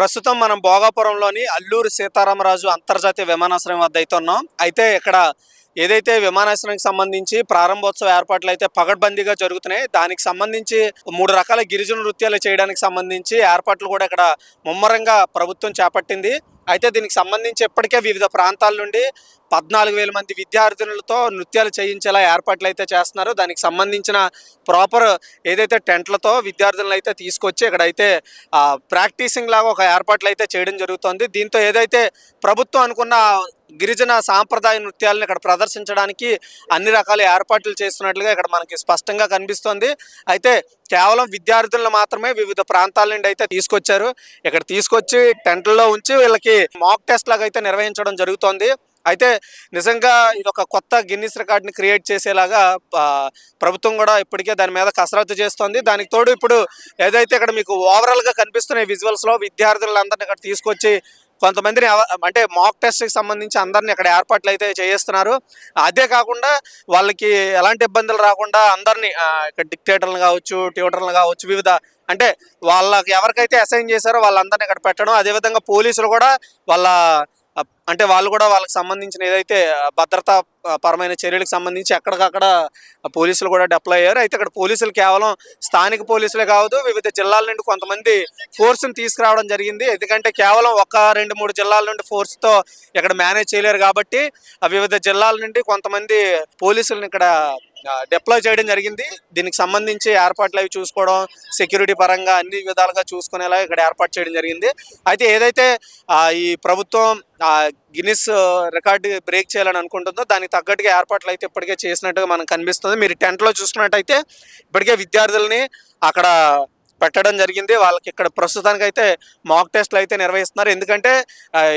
ప్రస్తుతం మనం భోగాపురంలోని అల్లూరి సీతారామరాజు అంతర్జాతీయ విమానాశ్రయం వద్ద అయితే ఉన్నాం. అయితే ఇక్కడ ఏదైతే విమానాశ్రయానికి సంబంధించి ప్రారంభోత్సవ ఏర్పాట్లు అయితే పకడ్బందీగా జరుగుతున్నాయి. దానికి సంబంధించి 3 రకాల గిరిజన నృత్యాలు చేయడానికి సంబంధించి ఏర్పాట్లు కూడా ఇక్కడ ముమ్మరంగా ప్రభుత్వం చేపట్టింది. అయితే దీనికి సంబంధించి ఇప్పటికే వివిధ ప్రాంతాల నుండి 14,000 మంది విద్యార్థినులతో నృత్యాలు చేయించేలా ఏర్పాట్లు అయితే చేస్తున్నారు. దానికి సంబంధించిన ప్రాపర్ ఏదైతే టెంట్లతో విద్యార్థులను అయితే తీసుకొచ్చి ఇక్కడైతే ప్రాక్టీసింగ్ లాగా ఒక ఏర్పాట్లు అయితే చేయడం జరుగుతుంది. దీంతో ఏదైతే ప్రభుత్వం అనుకున్న గిరిజన సాంప్రదాయ నృత్యాలను ఇక్కడ ప్రదర్శించడానికి అన్ని రకాల ఏర్పాట్లు చేస్తున్నట్లుగా ఇక్కడ మనకి స్పష్టంగా కనిపిస్తోంది. అయితే కేవలం విద్యార్థులను మాత్రమే వివిధ ప్రాంతాల నుండి అయితే తీసుకొచ్చారు. ఇక్కడ తీసుకొచ్చి టెంట్లలో ఉంచి వీళ్ళకి మాక్ టెస్ట్ లాగా అయితే నిర్వహించడం జరుగుతోంది. అయితే నిజంగా ఇది ఒక కొత్త గిన్నిస్ రికార్డ్ని క్రియేట్ చేసేలాగా ప్రభుత్వం కూడా ఇప్పటికే దాని మీద కసరత్తు చేస్తోంది. దానికి తోడు ఇప్పుడు ఏదైతే ఇక్కడ మీకు ఓవరాల్గా కనిపిస్తున్న విజువల్స్లో విద్యార్థులందరినీ ఇక్కడ తీసుకొచ్చి కొంతమందిని అంటే మాక్ టెస్ట్కి సంబంధించి అందరినీ ఇక్కడ ఏర్పాట్లు అయితే చేయిస్తున్నారు. అదే కాకుండా వాళ్ళకి ఎలాంటి ఇబ్బందులు రాకుండా అందరినీ ఇక్కడ డిక్టేటర్లు కావచ్చు, ట్యూటర్లు కావచ్చు, వివిధ అంటే వాళ్ళకి ఎవరికైతే అసైన్ చేశారో వాళ్ళందరినీ ఇక్కడ పెట్టడం, అదేవిధంగా పోలీసులు కూడా వాళ్ళు కూడా వాళ్ళకి సంబంధించిన ఏదైతే భద్రతా పరమైన చర్యలకు సంబంధించి ఎక్కడికక్కడ పోలీసులు కూడా డిప్లాయ్ అయ్యారు. అయితే ఇక్కడ పోలీసులు కేవలం స్థానిక పోలీసులే కాదు, వివిధ జిల్లాల నుండి కొంతమంది ఫోర్స్ని తీసుకురావడం జరిగింది. ఎందుకంటే కేవలం 1-2-3 జిల్లాల నుండి ఫోర్స్తో ఇక్కడ మేనేజ్ చేయలేరు కాబట్టి వివిధ జిల్లాల నుండి కొంతమంది పోలీసులను ఇక్కడ డిప్లాయ్ చేయడం జరిగింది. దీనికి సంబంధించి ఏర్పాట్లు అవి చూసుకోవడం, సెక్యూరిటీ పరంగా అన్ని విధాలుగా చూసుకునేలా ఇక్కడ ఏర్పాటు చేయడం జరిగింది. అయితే ఏదైతే ఈ ప్రభుత్వం గిన్నిస్ రికార్డు బ్రేక్ చేయాలని అనుకుంటుందో దానికి తగ్గట్టుగా ఏర్పాట్లు అయితే ఇప్పటికే చేసినట్టుగా మనకు కనిపిస్తుంది. మీరు టెంట్లో చూసుకున్నట్టయితే ఇప్పటికే విద్యార్థులని అక్కడ పెట్టడం జరిగింది. వాళ్ళకి ఇక్కడ ప్రస్తుతానికి అయితే మాక్ టెస్ట్లు అయితే నిర్వహిస్తున్నారు. ఎందుకంటే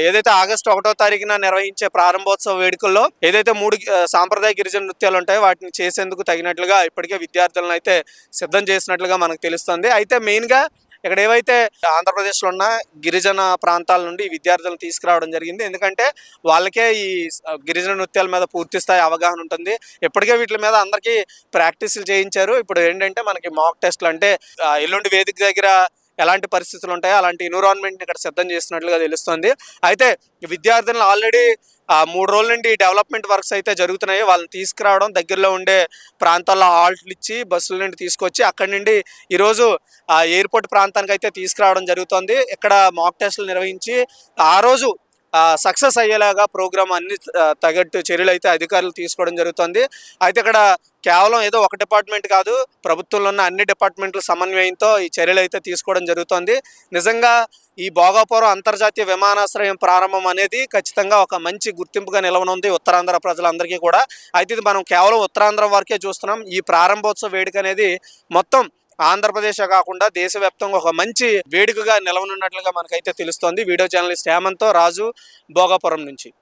ఏదైతే ఆగస్టు 1వ తారీఖున నిర్వహించే ప్రారంభోత్సవ వేడుకల్లో ఏదైతే 3 సాంప్రదాయ గిరిజన నృత్యాలు ఉంటాయో వాటిని చేసేందుకు తగినట్లుగా ఇప్పటికే విద్యార్థులను అయితే సిద్ధం చేసినట్లుగా మనకు తెలుస్తుంది. అయితే మెయిన్గా ఇక్కడ ఏవైతే ఆంధ్రప్రదేశ్లో ఉన్న గిరిజన ప్రాంతాల నుండి విద్యార్థులను తీసుకురావడం జరిగింది. ఎందుకంటే వాళ్ళకే ఈ గిరిజన నృత్యాల మీద పూర్తి స్థాయి అవగాహన ఉంటుంది. ఇప్పటికే వీటి మీద అందరికీ ప్రాక్టీసులు చేయించారు. ఇప్పుడు ఏంటంటే మనకి మాక్ టెస్ట్లు అంటే ఎల్లుండి వేదిక దగ్గర ఎలాంటి పరిస్థితులు ఉంటాయో అలాంటి ఎన్విరాన్మెంట్ని ఇక్కడ సిద్ధం చేసినట్లుగా తెలుస్తుంది. అయితే విద్యార్థులను ఆల్రెడీ 3 రోజుల నుండి డెవలప్మెంట్ వర్క్స్ అయితే జరుగుతున్నాయి. వాళ్ళని తీసుకురావడం, దగ్గరలో ఉండే ప్రాంతాల్లో హాల్ట్లు ఇచ్చి బస్సుల నుండి తీసుకొచ్చి అక్కడి నుండి ఈరోజు ఎయిర్పోర్ట్ ప్రాంతానికి అయితే తీసుకురావడం జరుగుతుంది. ఇక్కడ మాక్ టెస్టులు నిర్వహించి ఆ రోజు సక్సెస్ అయ్యేలాగా ప్రోగ్రామ్ అన్ని తగ్గట్టు చర్యలు అయితే అధికారులు తీసుకోవడం జరుగుతుంది. అయితే ఇక్కడ కేవలం ఏదో ఒక డిపార్ట్మెంట్ కాదు, ప్రభుత్వంలో ఉన్న అన్ని డిపార్ట్మెంట్ల సమన్వయంతో ఈ చర్యలు అయితే తీసుకోవడం జరుగుతుంది. నిజంగా ఈ భోగాపురం అంతర్జాతీయ విమానాశ్రయం ప్రారంభం అనేది ఖచ్చితంగా ఒక మంచి గుర్తింపుగా నిలవనుంది ఉత్తరాంధ్ర ప్రజలందరికీ కూడా. అయితే ఇది మనం కేవలం ఉత్తరాంధ్ర వరకే చూస్తున్నాం. ఈ ప్రారంభోత్సవ వేడుక అనేది మొత్తం ఆంధ్రప్రదేశ్ కాకుండా దేశవ్యాప్తంగా ఒక మంచి వేడుకగా నిలవనున్నట్లుగా మనకైతే తెలుస్తోంది. వీడియో జర్నలిస్ట్ హేమంత్తో రాజు, భోగాపురం నుంచి.